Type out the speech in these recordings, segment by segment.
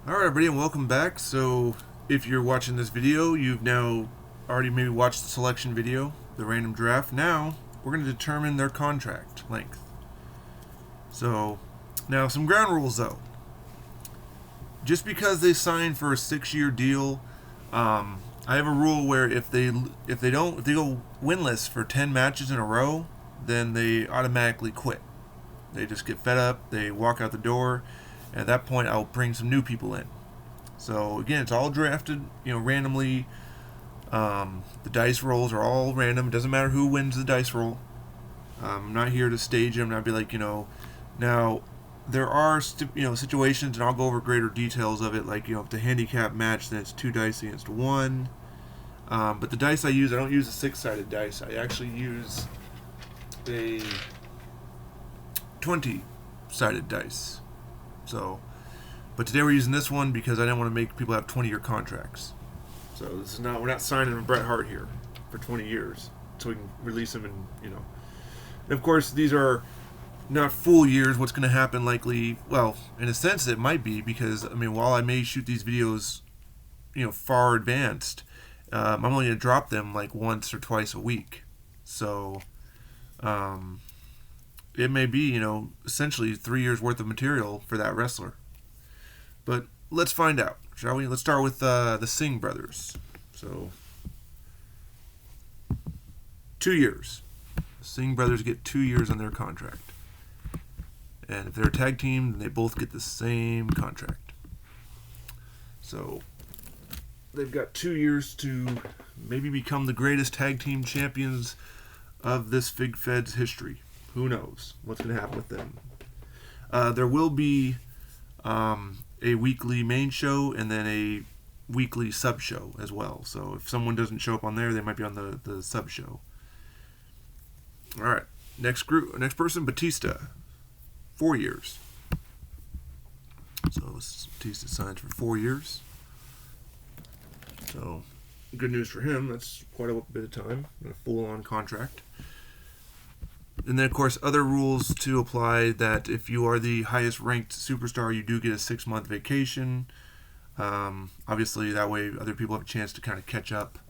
Alright everybody, and welcome back. So if you're watching this video, you've now already maybe watched the selection video, the random draft. Now we're going to determine their contract length. So now some ground rules though. Just because they signed for a 6-year deal, I have a rule where if they go winless for 10 matches in a row, then they automatically quit. They just get fed up, they walk out the door. At that point, I'll bring some new people in. So again, it's all drafted, randomly. The dice rolls are all random. It doesn't matter who wins the dice roll. I'm not here to stage them. I'd be like, Now, there are situations, and I'll go over greater details of it. Like, if the handicap match, then it's 2 dice against 1. But the dice I don't use a 6-sided dice. I actually use a 20-sided dice. So, but today we're using this one because I didn't want to make people have 20-year contracts. So we're not signing Bret Hart here for 20 years, so we can release him and of course these are not full years. What's going to happen likely? Well, in a sense it might be, because while I may shoot these videos, far advanced, I'm only going to drop them like once or twice a week. So, it may be, essentially 3 years worth of material for that wrestler. But let's find out, shall we? Let's start with the Singh brothers. So, 2 years. The Singh brothers get 2 years on their contract. And if they're a tag team, then they both get the same contract. So, they've got 2 years to maybe become the greatest tag team champions of this Fig Fed's history. Who knows what's going to happen with them. There will be a weekly main show and then a weekly sub show as well. So if someone doesn't show up on there, they might be on the sub show. All right, next person, Batista, 4 years. So Batista signs for 4 years. So good news for him. That's quite a bit of time, a full-on contract. And then, of course, other rules to apply, that if you are the highest ranked superstar, you do get a 6-month vacation. Obviously, that way other people have a chance to kind of catch up.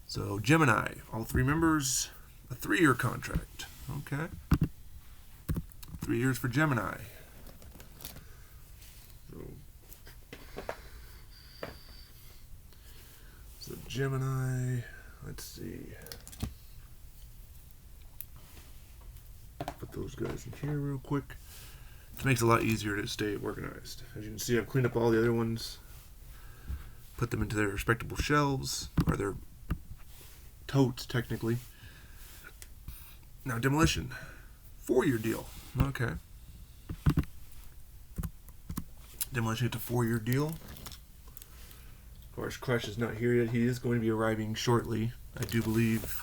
So, Gemini, all 3 members, a 3-year contract. Okay. 3 years for Gemini. So Gemini, let's see. Put those guys in here real quick. It makes it a lot easier to stay organized. As you can see, I've cleaned up all the other ones, put them into their respectable shelves, or their totes, technically. Now, Demolition, 4-year deal. Okay. Demolition gets a 4-year deal. Of course, Crush is not here yet. He is going to be arriving shortly, I do believe.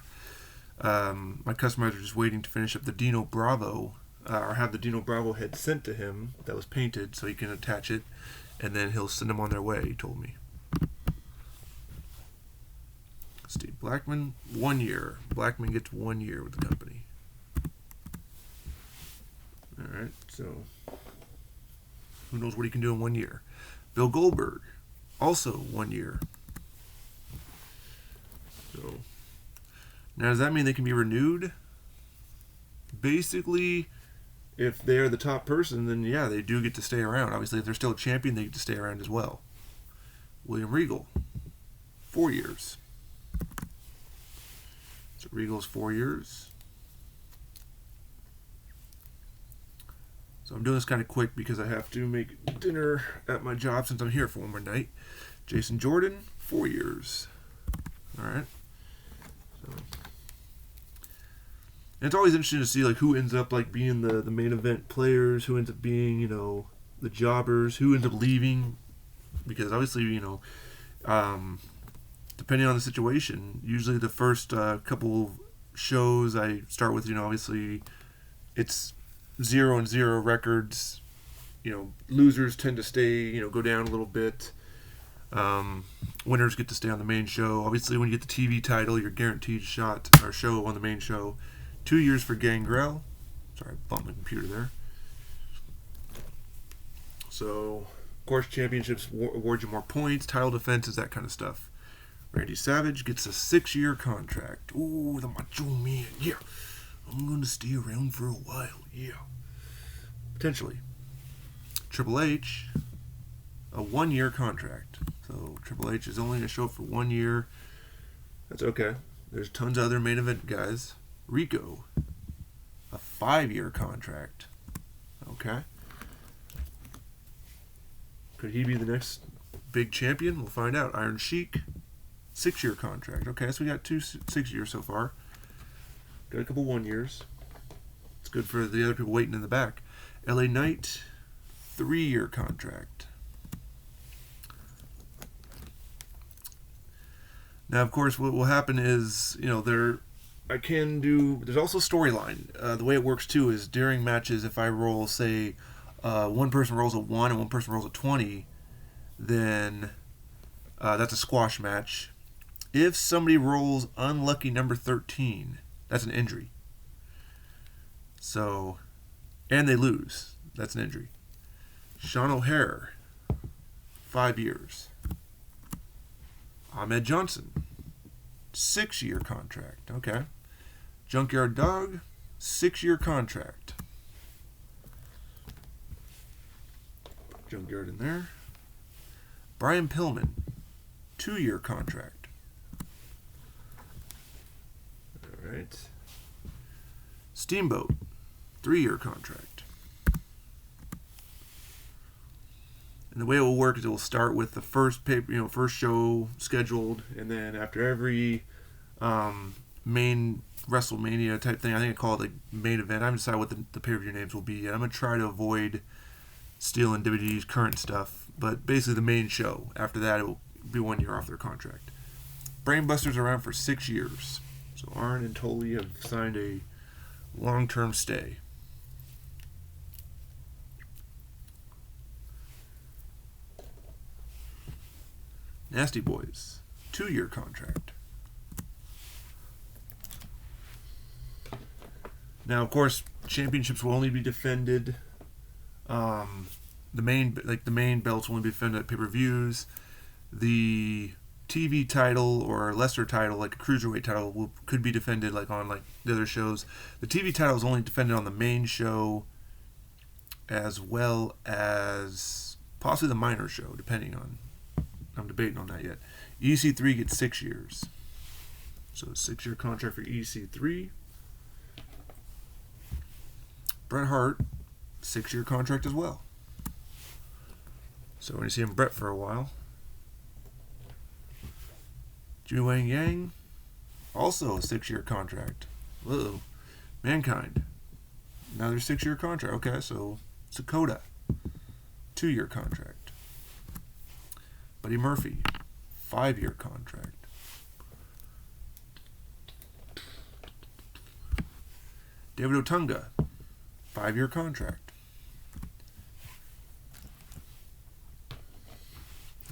My customers are just waiting to finish up the Dino Bravo, or have the Dino Bravo head sent to him that was painted so he can attach it, and then he'll send them on their way, he told me. Steve Blackman, 1 year. Blackman gets 1 year with the company. Alright, so who knows what he can do in 1 year. Bill Goldberg, also 1 year. So now, does that mean they can be renewed? Basically, if they're the top person, then yeah, they do get to stay around. Obviously, if they're still a champion, they get to stay around as well. William Regal, 4 years. So Regal's 4 years. So I'm doing this kind of quick because I have to make dinner at my job since I'm here for one more night. Jason Jordan, 4 years. All right. So, and it's always interesting to see like who ends up like being the main event players, who ends up being the jobbers, who ends up leaving, because obviously depending on the situation, usually the first couple shows I start with, obviously it's 0-0 records. Losers tend to stay, go down a little bit. Winners get to stay on the main show. Obviously, when you get the TV title, you're guaranteed a shot or show on the main show. 2 years for Gangrel. Sorry, I bumped my computer there. So Of course, championships award you more points, title defenses, that kind of stuff. Randy Savage gets a 6-year contract. Ooh, the Macho Man. Yeah. I'm going to stay around for a while. Yeah. Potentially. Triple H, a 1-year contract. So Triple H is only going to show up for 1 year. That's okay. There's tons of other main event guys. Rico, a 5-year contract. Okay. Could he be the next big champion? We'll find out. Iron Sheik, 6-year contract. Okay, so we got 2 6 years so far. Got a couple 1 years. It's good for the other people waiting in the back. LA Knight, 3-year contract. Now, of course, what will happen is, there's also storyline. The way it works, too, is during matches, if I roll, say, one person rolls a 1 and one person rolls a 20, then that's a squash match. If somebody rolls unlucky number 13, that's an injury. So, and they lose, that's an injury. Sean O'Hare, 5 years. Ahmed Johnson, 6-year contract. Okay. Junkyard Dog, 6-year contract. Junkyard in there. Brian Pillman, 2-year contract. All right. Steamboat, 3-year contract. And the way it will work is it will start with the first first show scheduled, and then after every main WrestleMania type thing, I think I call it like main event. I haven't decided what the pay-per-view names will be yet. I'm gonna try to avoid stealing WWE's current stuff, but basically the main show. After that, it will be 1 year off their contract. Brainbusters are around for 6 years, so Arn and Tully have signed a long-term stay. Nasty Boys, 2-year contract. Now, of course, championships will only be defended. The main belts will only be defended at pay-per-views. The TV title or lesser title, like a cruiserweight title, could be defended on the other shows. The TV title is only defended on the main show, as well as possibly the minor show, depending on. I'm debating on that yet. EC3 gets 6 years. So a 6-year contract for EC3. Bret Hart, 6-year contract as well. So when you see him Bret for a while. Ju Wang Yang, also a 6-year contract. Uh-oh. Mankind, another 6-year contract. Okay, so Sakota, 2-year contract. Buddy Murphy, 5-year contract. David Otunga, 5-year contract.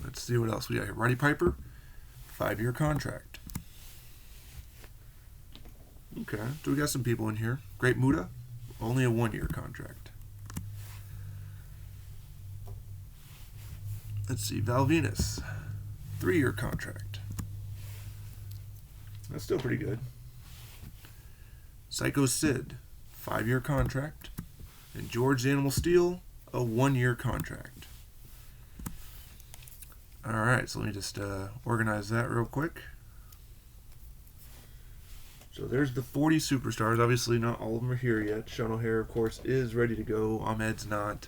Let's see what else we got here. Roddy Piper, 5-year contract. Okay, so we got some people in here. Great Muta, only a 1-year contract. Let's see, Val Venus, 3-year contract. That's still pretty good. Psycho Sid, 5-year contract. And George the Animal Steel, a 1-year contract. Alright, so let me just organize that real quick. So there's the 40 superstars. Obviously, not all of them are here yet. Sean O'Hare, of course, is ready to go. Ahmed's not.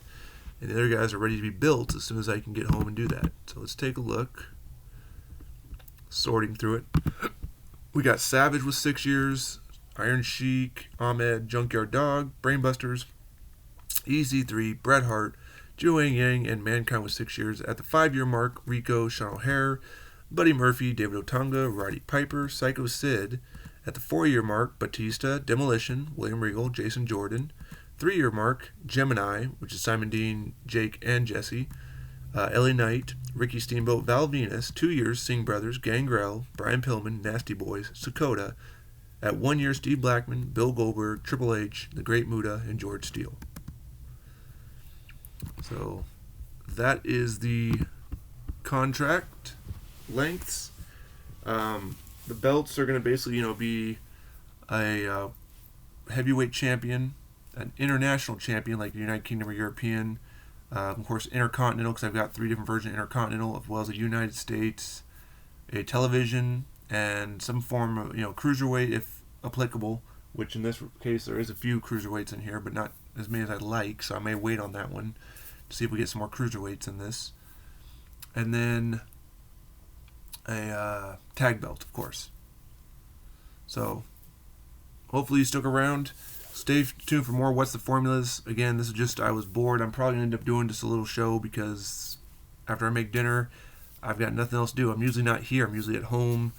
And the other guys are ready to be built as soon as I can get home and do that. So let's take a look. Sorting through it. We got Savage with 6 years. Iron Sheik, Ahmed, Junkyard Dog, Brainbusters, EC3, Bret Hart, Ju Wang Yang, and Mankind with 6 years. At the 5-year mark, Rico, Sean O'Hare, Buddy Murphy, David Otunga, Roddy Piper, Psycho Sid. At the 4-year mark, Batista, Demolition, William Regal, Jason Jordan. 3-year mark, Gemini, which is Simon Dean, Jake, and Jesse. LA Knight, Ricky Steamboat, Val Venus. 2 years, Singh Brothers, Gangrel, Brian Pillman, Nasty Boys, Sakota. At 1 year, Steve Blackman, Bill Goldberg, Triple H, The Great Muta, and George Steele. So that is the contract lengths. The belts are going to basically, be a heavyweight champion, an international champion like the United Kingdom or European, of course Intercontinental, because I've got 3 different versions of Intercontinental, as well as a United States, a television, and some form of cruiserweight if applicable, which in this case there is a few cruiserweights in here, but not as many as I'd like, so I may wait on that one to see if we get some more cruiserweights in this. And then a tag belt, of course. So hopefully you stick around. Stay tuned for more What's the Formulas. Again, this is just, I was bored. I'm probably going to end up doing just a little show because after I make dinner, I've got nothing else to do. I'm usually not here. I'm usually at home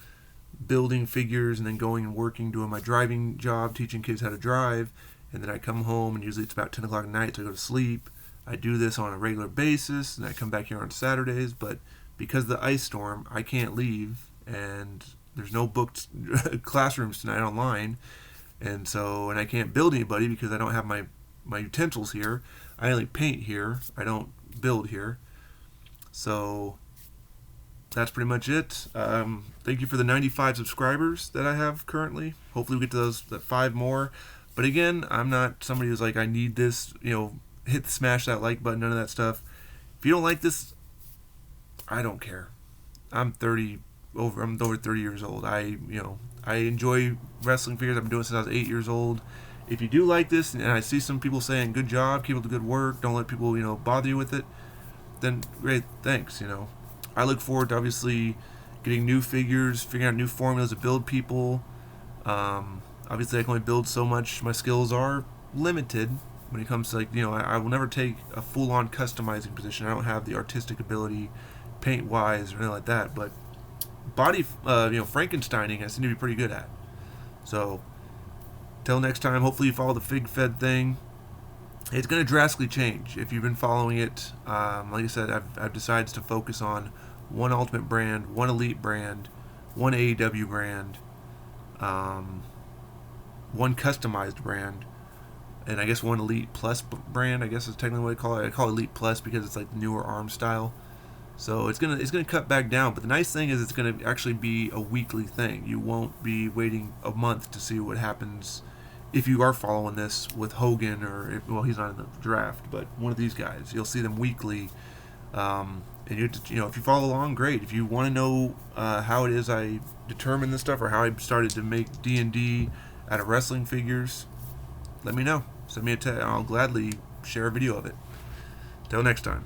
building figures and then going and working, doing my driving job, teaching kids how to drive. And then I come home, and usually it's about 10 o'clock at night, so I go to sleep. I do this on a regular basis, and I come back here on Saturdays. But because of the ice storm, I can't leave, and there's no booked classrooms tonight online. And I can't build anybody because I don't have my utensils here. I only paint here. I don't build here. So that's pretty much it. Thank you for the 95 subscribers that I have currently. Hopefully we get to that 5 more. But again, I'm not somebody who's like, I need this, smash that like button, none of that stuff. If you don't like this, I don't care. I'm over 30 years old. I enjoy wrestling figures. I've been doing it since I was 8 years old. If you do like this, and I see some people saying, good job, keep up the good work, don't let people, bother you with it, then great, thanks, I look forward to obviously getting new figures, figuring out new formulas to build people. Obviously I can only build so much. My skills are limited when it comes to I will never take a full-on customizing position. I don't have the artistic ability paint-wise or anything like that, but body, Frankensteining I seem to be pretty good at. So, till next time, hopefully you follow the Fig Fed thing. It's going to drastically change if you've been following it. Like I said, I've decided to focus on one Ultimate brand, one Elite brand, one AEW brand, one customized brand, and I guess one Elite Plus brand, I guess is technically what I call it. I call it Elite Plus because it's like the newer arm style. So it's gonna cut back down, but the nice thing is it's gonna actually be a weekly thing. You won't be waiting a month to see what happens if you are following this with Hogan or he's not in the draft, but one of these guys. You'll see them weekly, and if you follow along, great. If you want to know how it is I determine this stuff or how I started to make D&D out of wrestling figures, let me know. Send me a text. I'll gladly share a video of it. Till next time.